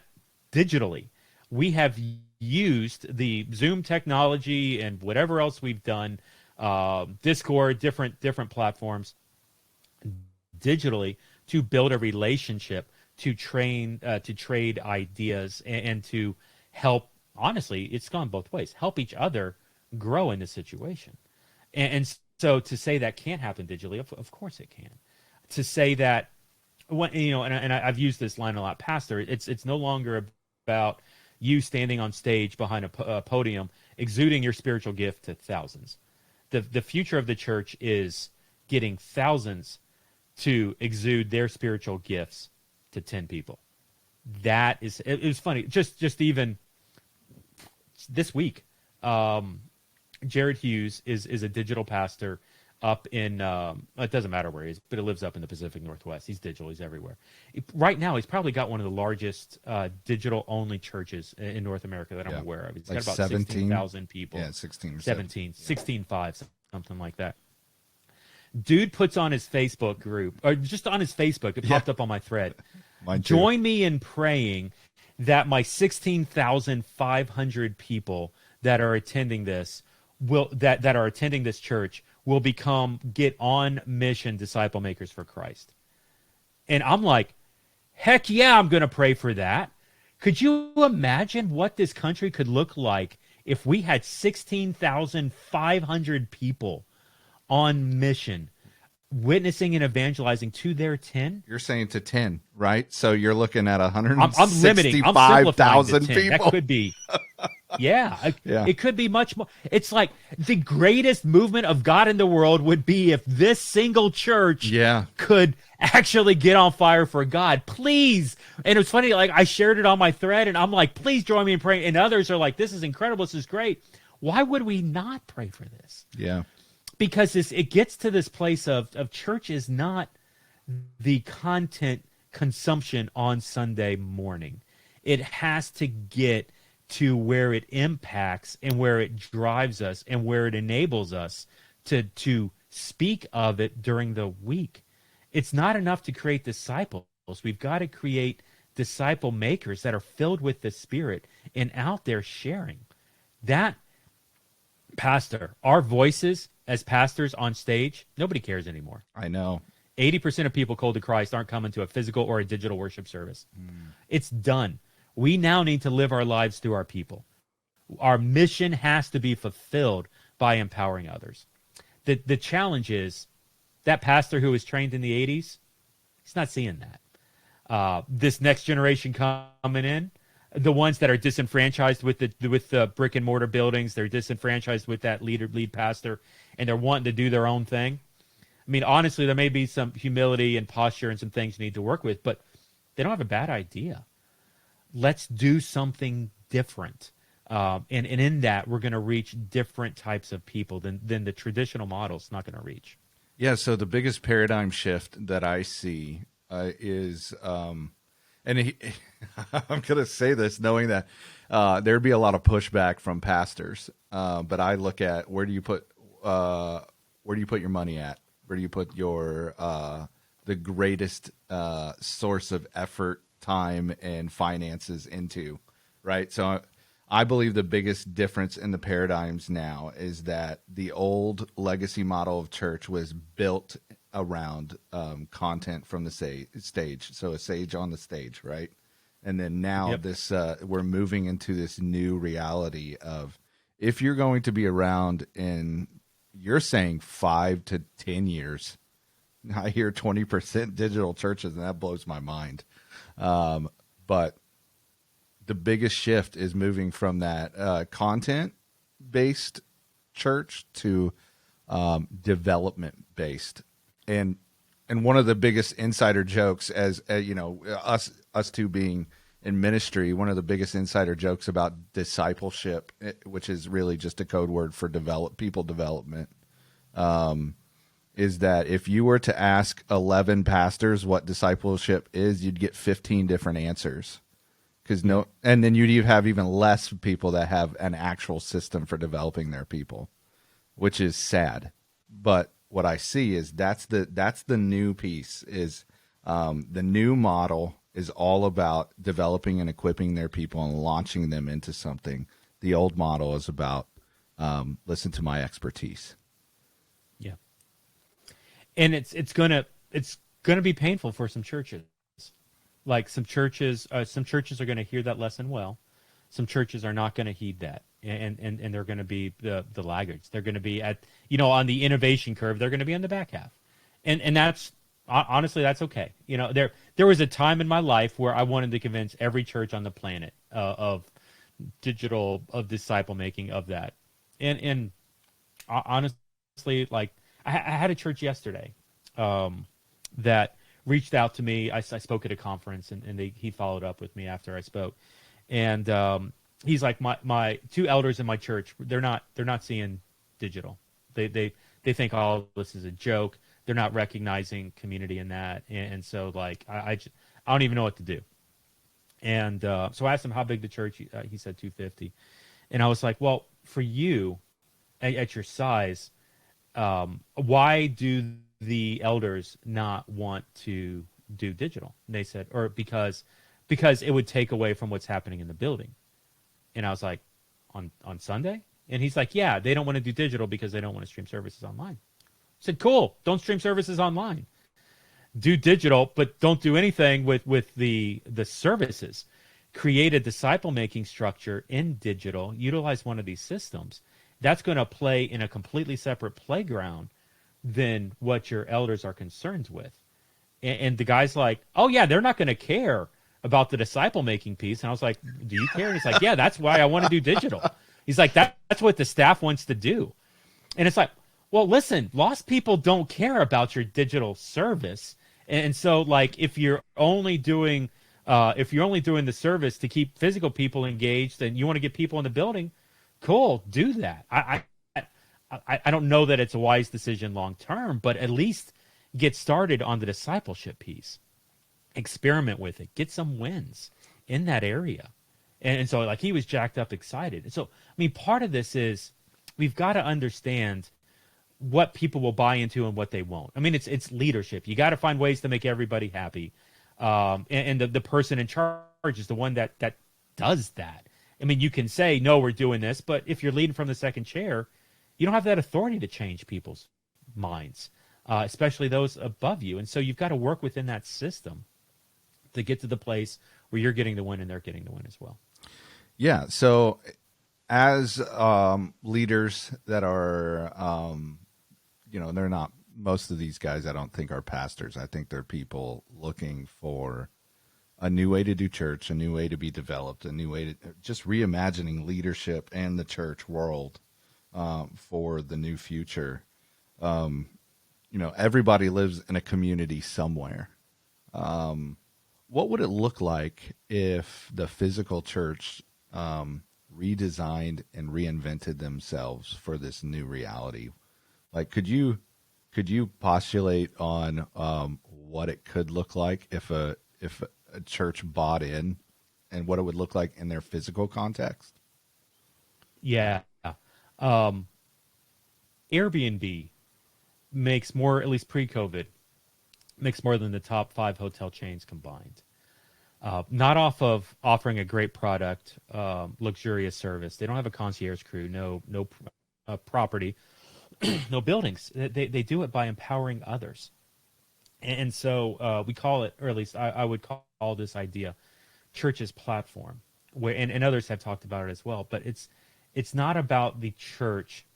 digitally. We have used the Zoom technology and whatever else we've done, Discord, different platforms, digitally, to build a relationship, to trade ideas, and to help. Honestly, it's gone both ways. Help each other grow in the situation. And so to say that can't happen digitally, of course it can. To say that, and I've used this line a lot, Pastor, it's no longer about you standing on stage behind a podium exuding your spiritual gift to thousands. The future of the church is getting thousands to exude their spiritual gifts to 10 people. That is, it was funny, just even this week, Jared Hughes is a digital pastor up in, it doesn't matter where he is, but he lives up in the Pacific Northwest. He's digital. He's everywhere. Right now, he's probably got one of the largest digital-only churches in North America that I'm aware of. He's like got about 17? 16,000 people. Yeah, 16 or 17, 16.5, something like that. Dude puts on his Facebook group, or just on his Facebook, it popped up on my thread. Mine too. Join me in praying that my 16,500 people that are attending this that are attending this church will get on mission disciple makers for Christ. And I'm like, heck yeah, I'm going to pray for that. Could you imagine what this country could look like if we had 16,500 people on mission, witnessing and evangelizing to their 10? You're saying to 10, right? So you're looking at I'm limiting. I'm simplifying to 165,000 10. people. That could be, yeah. Yeah. It could be much more. It's like the greatest movement of God in the world would be if this single church could actually get on fire for God. Please. And it's funny, like I shared it on my thread, and I'm like, please join me in praying. And others are like, this is incredible. This is great. Why would we not pray for this? Yeah. Because it gets to this place of church is not the content consumption on Sunday morning. It has to get to where it impacts and where it drives us and where it enables us to speak of it during the week. It's not enough to create disciples. We've got to create disciple makers that are filled with the Spirit and out there sharing. That, Pastor, our voices as pastors on stage, nobody cares anymore. I know. 80% of people called to Christ aren't coming to a physical or a digital worship service. It's done. We now need to live our lives through our people. Our mission has to be fulfilled by empowering others. The challenge is that pastor who was trained in the 80s, he's not seeing that. This next generation coming in, the ones that are disenfranchised with the brick and mortar buildings, they're disenfranchised with that lead pastor, and they're wanting to do their own thing. I mean, honestly, there may be some humility and posture and some things you need to work with, but they don't have a bad idea. Let's do something different. And in that, we're going to reach different types of people than the traditional model's not going to reach. Yeah, so the biggest paradigm shift that I see is, I'm going to say this knowing that there'd be a lot of pushback from pastors, but I look at where do you put your money at? Where do you put your the greatest source of effort, time, and finances into, right? So I believe the biggest difference in the paradigms now is that the old legacy model of church was built around content from the stage. So a sage on the stage, right? And then now Yep. we're moving into this new reality of, if you're going to be around in, you're saying 5 to 10 years. I hear 20% digital churches, and that blows my mind. But the biggest shift is moving from that content-based church to development-based. And one of the biggest insider jokes, as you know, us two being in ministry, one of the biggest insider jokes about discipleship, which is really just a code word for people development, is that if you were to ask 11 pastors what discipleship is, you'd get 15 different answers. And then you'd have even less people that have an actual system for developing their people, which is sad. But what I see is that's the new piece, is the new model is all about developing and equipping their people and launching them into something. The old model is about listen to my expertise. Yeah. And it's gonna be painful for some churches. Like some churches are going to hear that lesson well. Some churches are not going to heed that, and they're going to be the laggards. They're going to be at, on the innovation curve. They're going to be on the back half, and that's honestly, that's okay. There was a time in my life where I wanted to convince every church on the planet of disciple making of that, and honestly, like I had a church yesterday that reached out to me. I spoke at a conference, and he followed up with me after I spoke, and he's like, my two elders in my church, they're not seeing digital. They think all this is a joke. They're not recognizing community in that, and so like I don't even know what to do. And so I asked him how big the church. He said 250, and I was like, well, for you at your size, why do the elders not want to do digital? And they said, or because it would take away from what's happening in the building. And I was like, on Sunday? And he's like, yeah, they don't want to do digital because they don't want to stream services online. I said, cool, don't stream services online. Do digital, but don't do anything with the services. Create a disciple-making structure in digital, utilize one of these systems. That's going to play in a completely separate playground than what your elders are concerned with. And the guy's like, oh yeah, they're not going to care about the disciple making piece. And I was like, do you care? And he's like, yeah, that's why I want to do digital. He's like, that's what the staff wants to do. And it's like, well, listen, lost people don't care about your digital service. And so like, if you're only doing the service to keep physical people engaged and you want to get people in the building, cool, do that. I don't know that it's a wise decision long term, but at least get started on the discipleship piece. Experiment with it. Get some wins in that area. And so like he was jacked up excited. And so, I mean, part of this is we've got to understand what people will buy into and what they won't. I mean, it's leadership. You got to find ways to make everybody happy. And the person in charge is the one that does that. I mean, you can say, no, we're doing this, but if you're leading from the second chair, you don't have that authority to change people's minds, especially those above you. And so you've got to work within that system to get to the place where you're getting the win and they're getting the win as well. Yeah. So as leaders that are, they're not, most of these guys I don't think are pastors. I think they're people looking for a new way to do church, a new way to be developed, a new way to just reimagining leadership and the church world for the new future. Everybody lives in a community somewhere. What would it look like if the physical church redesigned and reinvented themselves for this new reality? Like, could you postulate on what it could look like if a church bought in, and what it would look like in their physical context? Yeah. Airbnb makes more, at least pre-COVID, makes more than the top 5 hotel chains combined. not off of offering a great product, luxurious service. They don't have a concierge crew, no property, no buildings. They do it by empowering others. And so we call it, or at least I would call this idea church's platform, where and others have talked about it as well. But it's not about the church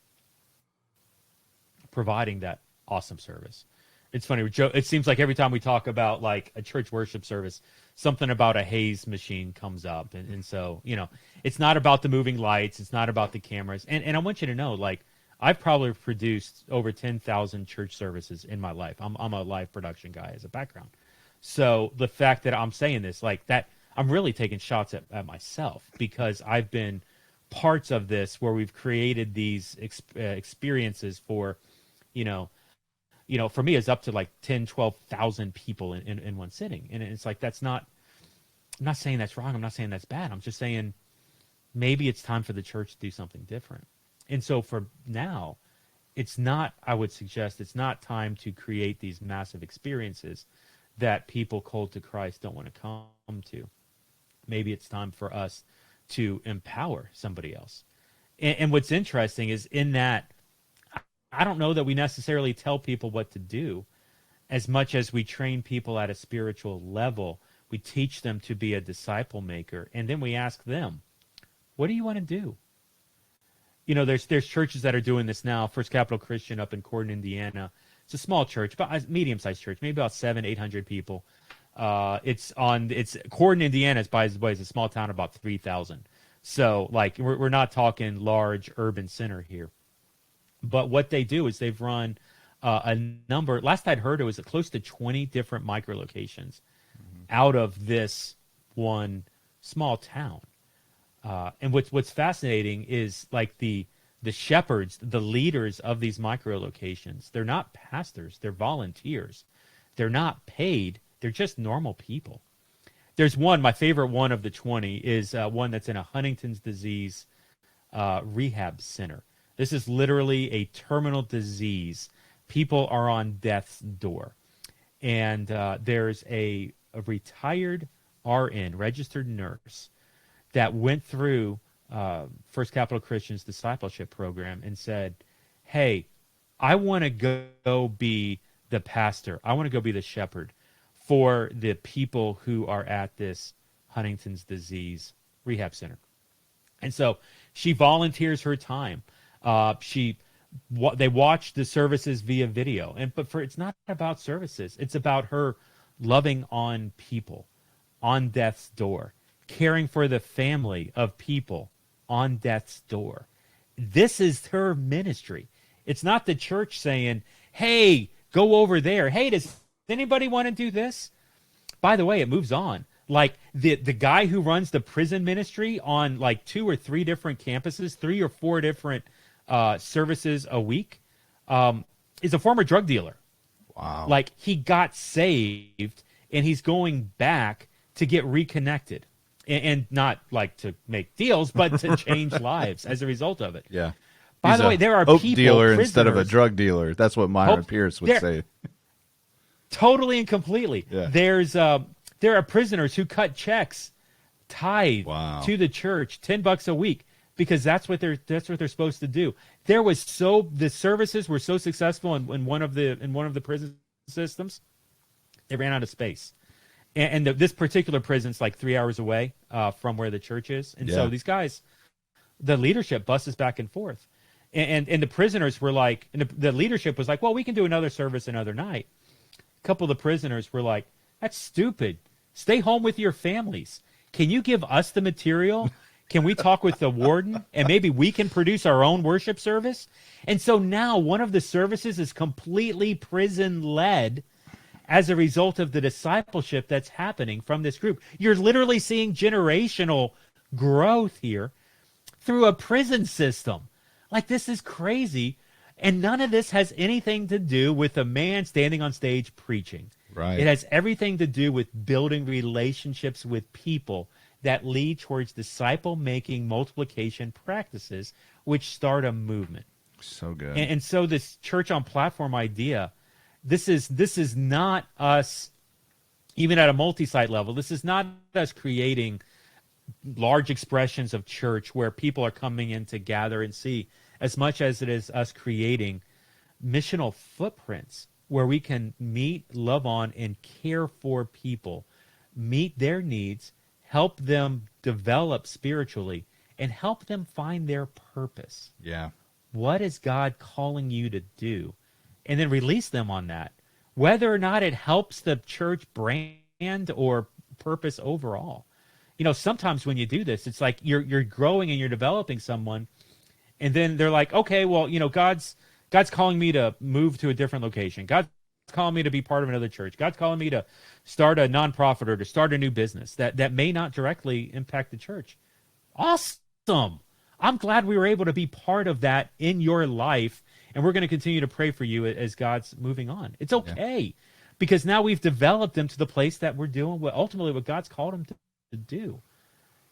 providing that awesome service. It's funny, Joe. It seems like every time we talk about like a church worship service, something about a haze machine comes up, and so it's not about the moving lights, it's not about the cameras, and I want you to know, like, I've probably produced over 10,000 church services in my life. I'm a live production guy as a background, so the fact that I'm saying this like that, I'm really taking shots at myself, because I've been parts of this where we've created these experiences for, for me, it's up to like 10, 12,000 people in one sitting. And it's like, I'm not saying that's wrong. I'm not saying that's bad. I'm just saying maybe it's time for the church to do something different. And so for now, I would suggest it's not time to create these massive experiences that people cold to Christ don't want to come to. Maybe it's time for us to empower somebody else. And what's interesting is in that, I don't know that we necessarily tell people what to do as much as we train people at a spiritual level. We teach them to be a disciple maker, and then we ask them, what do you want to do? There's churches that are doing this now. First Capital Christian up in Corden, Indiana. It's a small church, but a medium-sized church, maybe about 700-800 people. It's Corden, Indiana, by the way, is a small town of about 3,000. So, like, we're not talking large urban center here. But what they do is they've run a number. Last I'd heard, it was close to 20 different micro locations out of this one small town. And what's fascinating is like the shepherds, the leaders of these micro locations. They're not pastors; they're volunteers. They're not paid. They're just normal people. There's one. My favorite one of the 20 is one that's in a Huntington's disease rehab center. This is literally a terminal disease. People are on death's door. And there's a retired RN, registered nurse, that went through First Capital Christian's discipleship program and said, hey, I want to go be the pastor. I want to go be the shepherd for the people who are at this Huntington's disease rehab center. And so she volunteers her time. They watch the services via video, but it's not about services. It's about her loving on people on death's door, caring for the family of people on death's door. This is her ministry. It's not the church saying, hey, go over there. Hey, does anybody want to do this? By the way, it moves on. Like the guy who runs the prison ministry on like 2 or 3 different campuses, 3 or 4 different services a week, is a former drug dealer. Wow. Like he got saved and he's going back to get reconnected and not like to make deals, but to change lives as a result of it. Yeah. By the way, there are hope people, dealer prisoners, instead of a drug dealer. That's what Myron Pierce would say. Totally and completely. Yeah. There are prisoners who cut checks tied to the church, $10 a week, because that's what they're supposed to do. The services were so successful in one of the prison systems, they ran out of space. And this particular prison's like 3 hours away from where the church is. And so these guys, the leadership buses back and forth. And the prisoners were like, and the leadership was like, well, we can do another service another night. A couple of the prisoners were like, that's stupid. Stay home with your families. Can you give us the material? Can we talk with the warden and maybe we can produce our own worship service? And so now one of the services is completely prison-led as a result of the discipleship that's happening from this group. You're literally seeing generational growth here through a prison system. Like, this is crazy. And none of this has anything to do with a man standing on stage preaching. Right. It has everything to do with building relationships with people that lead towards disciple-making multiplication practices, which start a movement. So good. And so this church on platform idea, this is not us even at a multi-site level. This is not us creating large expressions of church where people are coming in to gather and see, as much as it is us creating missional footprints where we can meet, love on, and care for people, meet their needs, help them develop spiritually, and help them find their purpose. Yeah. What is God calling you to do? And then release them on that, whether or not it helps the church brand or purpose overall. You know, sometimes when you do this, it's like you're growing and you're developing someone, and then they're like, okay, well, you know, God's calling me to move to a different location. God's calling me to be part of another church. God's calling me to start a nonprofit or to start a new business that may not directly impact the church. Awesome. I'm glad we were able to be part of that in your life, and we're going to continue to pray for you as God's moving on. It's okay, because now we've developed them to the place that we're doing ultimately what God's called them to do.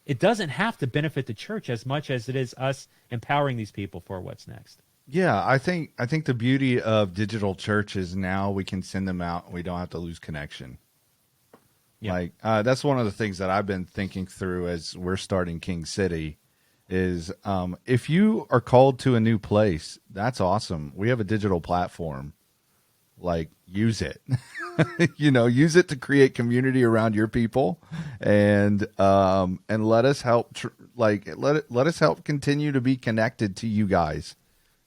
It doesn't have to benefit the church as much as it is us empowering these people for what's next. Yeah, I think the beauty of digital church is now we can send them out and we don't have to lose connection. Yeah. Like that's one of the things that I've been thinking through as we're starting King City is if you are called to a new place, that's awesome. We have a digital platform. Like, use it. You know, use it to create community around your people, and let us help let us help continue to be connected to you guys,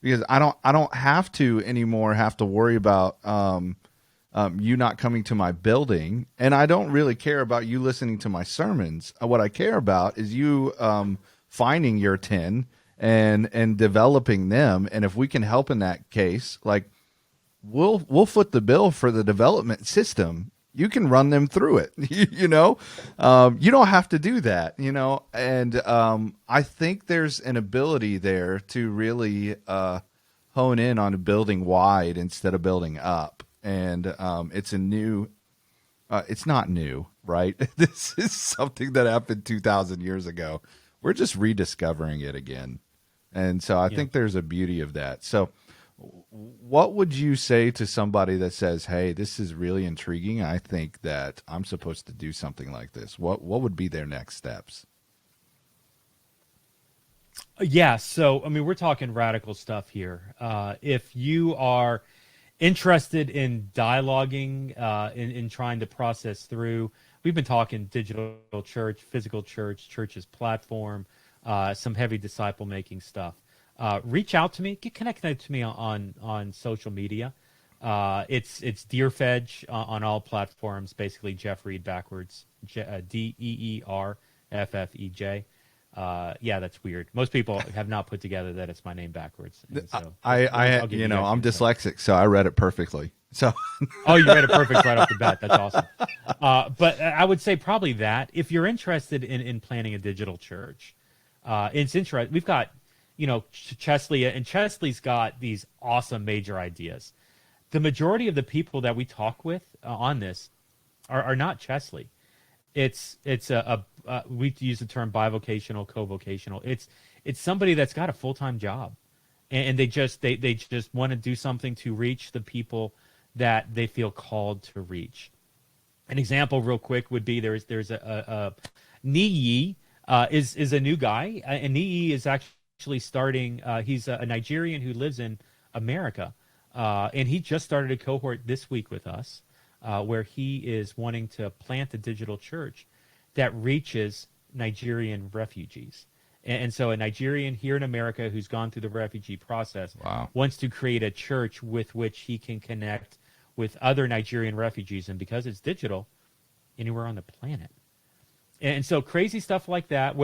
because I don't have to anymore have to worry about you not coming to my building, and I don't really care about you listening to my sermons. What I care about is you finding your 10 and developing them, and if we can help in that case, like, we'll foot the bill for the development system. You can run them through it. You know, you don't have to do that, you know, and I think there's an ability there to really hone in on building wide instead of building up. And it's not new, right? This is something that happened 2,000 years ago. We're just rediscovering it again. And so I think there's a beauty of that. So what would you say to somebody that says, hey, this is really intriguing, I think that I'm supposed to do something like this? What would be their next steps? Yeah, so, I mean, we're talking radical stuff here. If you are interested in dialoguing, in trying to process through, we've been talking digital church, physical church, church's platform, some heavy disciple-making stuff. Reach out to me. Get connected to me on social media. It's Deerfedge on all platforms. Basically, Jeff Reed backwards. DEERFFEJ. Yeah, that's weird. Most people have not put together that it's my name backwards. So I'm dyslexic, so I read it perfectly. So, oh, you read it perfect right off the bat. That's awesome. But I would say probably that if you're interested in planning a digital church, it's interesting. We've got, Chestly, and Chestly's got these awesome major ideas. The majority of the people that we talk with on this are not Chestly. It's we use the term bivocational, co-vocational. It's somebody that's got a full-time job, and they just want to do something to reach the people that they feel called to reach. An example, real quick, would be there's a Niyi is a new guy, and Niyi is actually starting. He's a Nigerian who lives in America, and he just started a cohort this week with us, where he is wanting to plant a digital church that reaches Nigerian refugees. And so a Nigerian here in America who's gone through the refugee process wants to create a church with which he can connect with other Nigerian refugees. And because it's digital, anywhere on the planet. And so crazy stuff like that,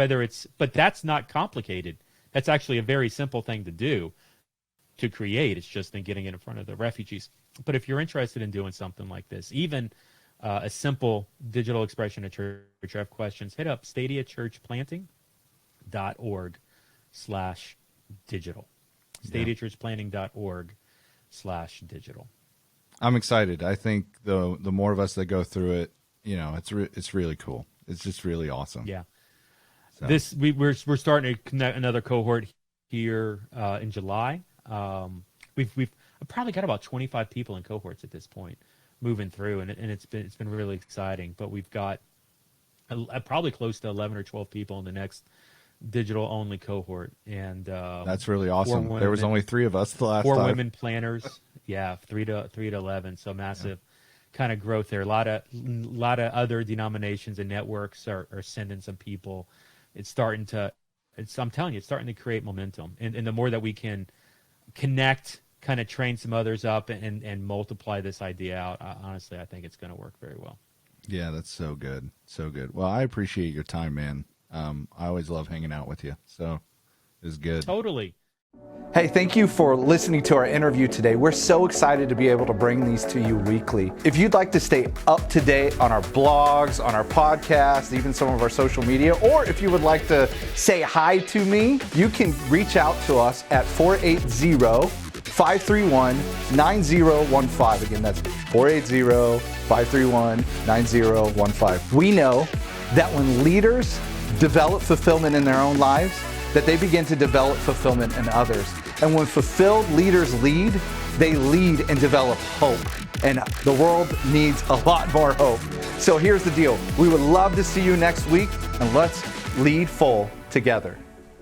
but that's not complicated. That's actually a very simple thing to do, to create. It's just in getting it in front of the refugees. But if you're interested in doing something like this, even a simple digital expression of church, if you have questions, hit up stadiachurchplanting.org/digital. stadiachurchplanting.org/digital. I'm excited. I think the more of us that go through it, it's really cool. It's just really awesome. Yeah. So. We're starting to connect another cohort here in July. We've probably got about 25 people in cohorts at this point. moving through, and it's been really exciting. But we've got probably close to 11 or 12 people in the next digital-only cohort, and that's really awesome. There was only 3 of us the last four time. women planners, 3 to 11, so massive kind of growth there. A lot of other denominations and networks are sending some people. I'm telling you, it's starting to create momentum, and the more that we can connect, kind of train some others up, and multiply this idea out, honestly, I think it's going to work very well. Yeah, that's so good. So good. Well, I appreciate your time, man. I always love hanging out with you. So it's good. Totally. Hey, thank you for listening to our interview today. We're so excited to be able to bring these to you weekly. If you'd like to stay up to date on our blogs, on our podcast, even some of our social media, or if you would like to say hi to me, you can reach out to us at 480-531-9015. Again, that's 480-531-9015. We know that when leaders develop fulfillment in their own lives, that they begin to develop fulfillment in others. And when fulfilled leaders lead, they lead and develop hope. And the world needs a lot more hope. So here's the deal. We would love to see you next week, and let's lead full together.